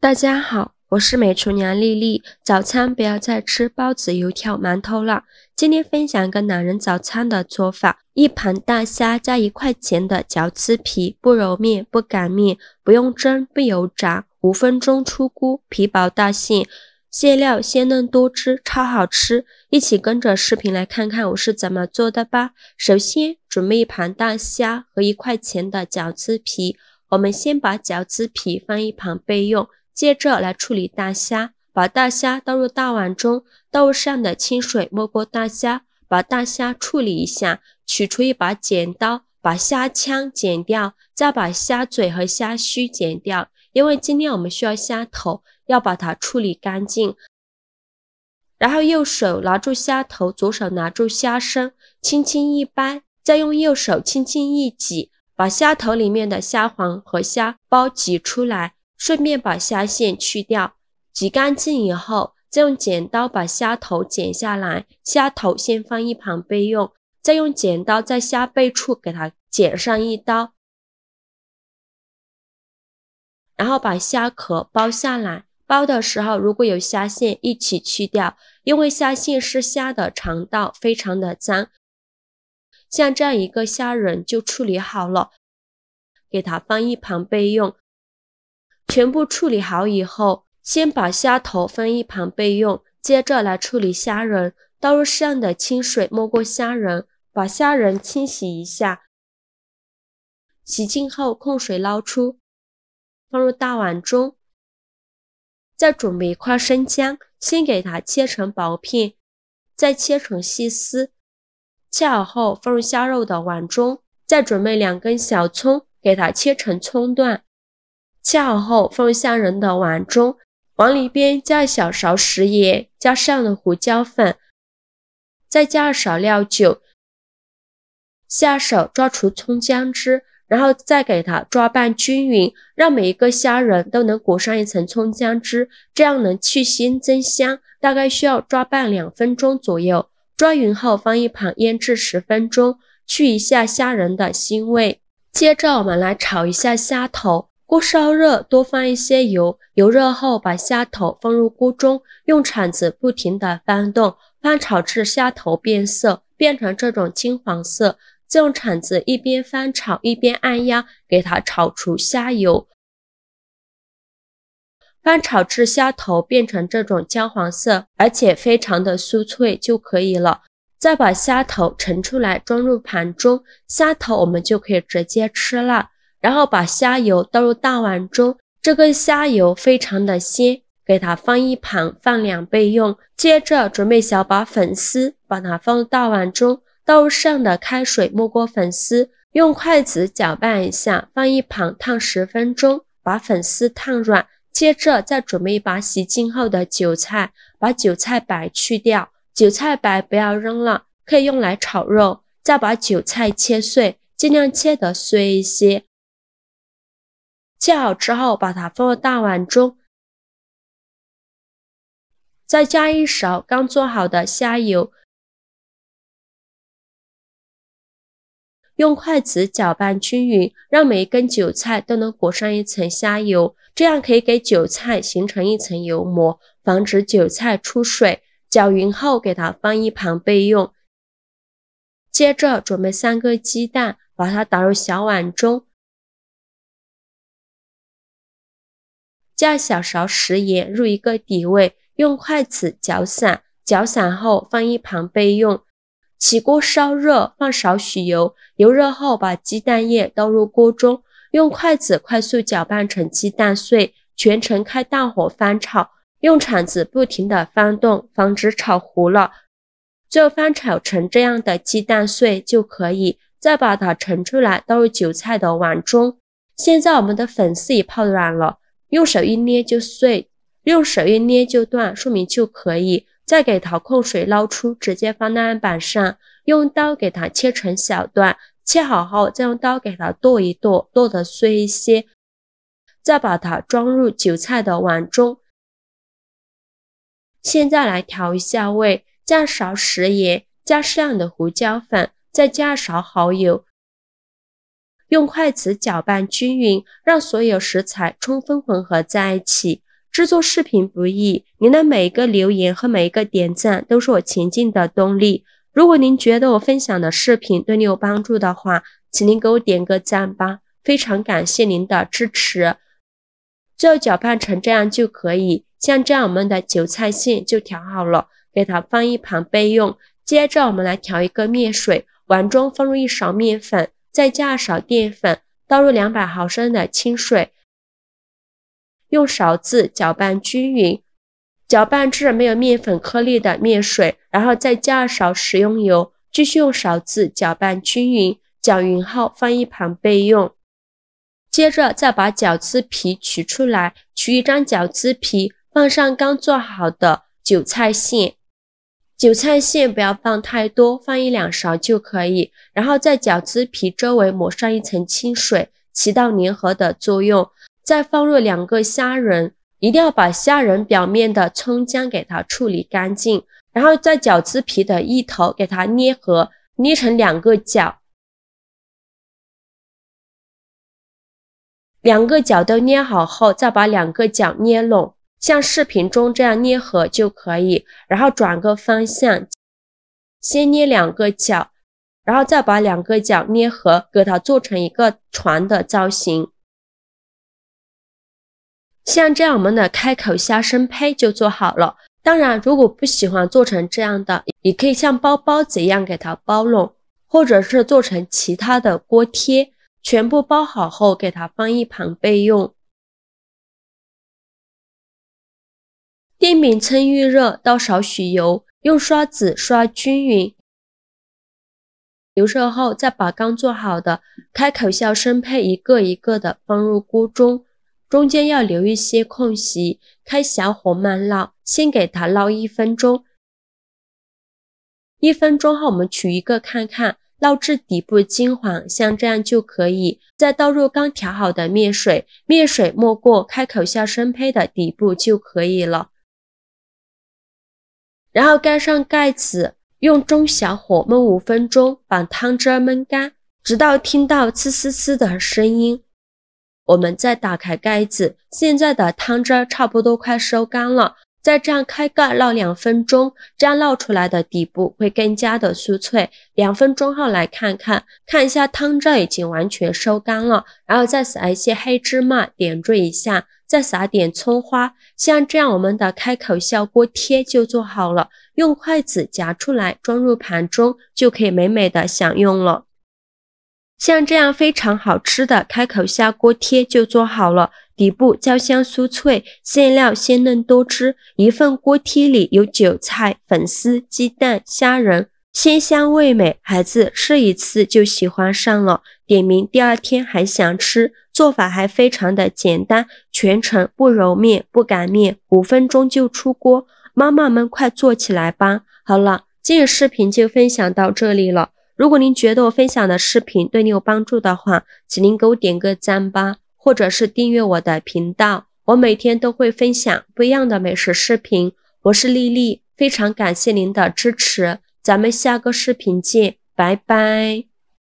大家好，我是美厨娘丽丽。早餐不要再吃包子、油条、馒头了。今天分享一个懒人早餐的做法：一盘大虾加1块钱的饺子皮，不揉面、不擀面，不用蒸、不油炸，5分钟出锅，皮薄大馅，馅料鲜嫩多汁，超好吃。一起跟着视频来看看我是怎么做的吧。首先准备一盘大虾和1块钱的饺子皮，我们先把饺子皮放一旁备用。接着来处理大虾，把大虾倒入大碗中，倒入上的清水没过大虾，把大虾处理一下，取出一把剪刀，把虾腔剪掉，再把虾嘴和虾须剪掉，因为今天我们需要虾头，要把它处理干净。然后右手拿住虾头，左手拿住虾身，轻轻一掰，再用右手轻轻一挤，把虾头里面的虾黄和虾包挤出来。顺便把虾线去掉，挤干净以后，再用剪刀把虾头剪下来，虾头先放一旁备用，再用剪刀在虾背处给它剪上一刀，然后把虾壳剥下来，剥的时候如果有虾线一起去掉，因为虾线是虾的肠道，非常的脏。像这样一个虾仁就处理好了，给它放一旁备用。全部处理好以后，先把虾头放一旁备用，接着来处理虾仁，倒入上的清水没过虾仁，把虾仁清洗一下，洗净后控水捞出，放入大碗中。再准备1块生姜，先给它切成薄片，再切成细丝，切好后放入虾肉的碗中。再准备2根小葱，给它切成葱段，切好后放入虾仁的碗中，往里边加1小勺食盐，加上了胡椒粉，再加2勺料酒，下手抓出葱姜汁，然后再给它抓拌均匀，让每一个虾仁都能裹上一层葱姜汁，这样能去腥增香，大概需要抓拌2分钟左右。抓匀后放一旁腌制10分钟，去一下虾仁的腥味。接着我们来炒一下虾头。锅烧热，多放一些油，油热后把虾头放入锅中，用铲子不停地翻动，翻炒至虾头变色，变成这种金黄色，再用铲子一边翻炒一边按压，给它炒出虾油。翻炒至虾头变成这种焦黄色，而且非常的酥脆就可以了。再把虾头盛出来装入盘中，虾头我们就可以直接吃了。然后把虾油倒入大碗中，这个虾油非常的鲜，给它放一旁，放2备用。接着准备小把粉丝，把它放入大碗中，倒入上的开水没过粉丝，用筷子搅拌一下，放一旁烫10分钟，把粉丝烫软。接着再准备一把洗净后的韭菜，把韭菜白去掉，韭菜白不要扔了，可以用来炒肉。再把韭菜切碎，尽量切得碎一些。切好之后把它放入大碗中，再加1勺刚做好的虾油，用筷子搅拌均匀，让每一根韭菜都能裹上一层虾油，这样可以给韭菜形成一层油膜，防止韭菜出水。搅匀后给它放一旁备用。接着准备3个鸡蛋，把它打入小碗中，加1小勺食盐入一个底味，用筷子搅散，搅散后放一旁备用。起锅烧热，放少许油，油热后把鸡蛋液倒入锅中，用筷子快速搅拌成鸡蛋碎，全程开大火翻炒，用铲子不停地翻动，防止炒糊了。最后翻炒成这样的鸡蛋碎就可以，再把它盛出来倒入韭菜的碗中。现在我们的粉丝已泡软了，用手一捏就碎，用手一捏就断，说明就可以。再给它控水捞出，直接放在案板上，用刀给它切成小段，切好后再用刀给它剁一剁，剁得碎一些，再把它装入韭菜的碗中。现在来调一下味，加1勺食盐，加适量的胡椒粉，再加1勺蚝油，用筷子搅拌均匀，让所有食材充分混合在一起。制作视频不易，您的每一个留言和每一个点赞都是我前进的动力。如果您觉得我分享的视频对你有帮助的话，请您给我点个赞吧，非常感谢您的支持。最后搅拌成这样就可以，像这样我们的韭菜馅就调好了，给它放一旁备用。接着我们来调一个面水，碗中放入1勺面粉，再加2勺淀粉，倒入200毫升的清水，用勺子搅拌均匀，搅拌至没有面粉颗粒的面水，然后再加2勺食用油，继续用勺子搅拌均匀，搅匀后放一旁备用。接着再把饺子皮取出来，取一张饺子皮，放上刚做好的韭菜馅。韭菜馅不要放太多，放1-2勺就可以，然后在饺子皮周围抹上一层清水，起到粘合的作用。再放入2个虾仁，一定要把虾仁表面的葱姜给它处理干净，然后在饺子皮的一头给它捏合，捏成2个角。2个角都捏好后，再把2个角捏拢，像视频中这样捏合就可以。然后转个方向，先捏2个角，然后再把2个角捏合，给它做成一个船的造型。像这样我们的开口虾生胚就做好了。当然如果不喜欢做成这样的，也可以像包包子一样给它包拢，或者是做成其他的锅贴，全部包好后给它放一旁备用。电饼趁预热，倒少许油，用刷子刷均匀。油热后，再把刚做好的开口虾生胚一个一个的放入锅中，中间要留一些空隙，开小火慢烙，先给它烙1分钟。1分钟后我们取一个看看，烙至底部金黄，像这样就可以。再倒入刚调好的面水，面水没过开口虾生胚的底部就可以了。然后盖上盖子，用中小火焖5分钟，把汤汁焖干，直到听到呲呲呲的声音。我们再打开盖子，现在的汤汁差不多快收干了，再这样开盖烙2分钟，这样烙出来的底部会更加的酥脆。2分钟后来看一下汤汁已经完全收干了，然后再撒一些黑芝麻点缀一下，再撒点葱花，像这样我们的开口虾锅贴就做好了，用筷子夹出来装入盘中，就可以美美的享用了。像这样非常好吃的开口虾锅贴就做好了，底部焦香酥脆，馅料鲜嫩多汁，一份锅贴里有韭菜、粉丝、鸡蛋、虾仁，鲜香味美，孩子吃一次就喜欢上了，点名第2天还想吃。做法还非常的简单，全程不揉面不擀面，5分钟就出锅，妈妈们快做起来吧。好了，今日视频就分享到这里了。如果您觉得我分享的视频对你有帮助的话，请您给我点个赞吧，或者是订阅我的频道，我每天都会分享不一样的美食视频。我是丽丽，非常感谢您的支持，咱们下个视频见，拜拜。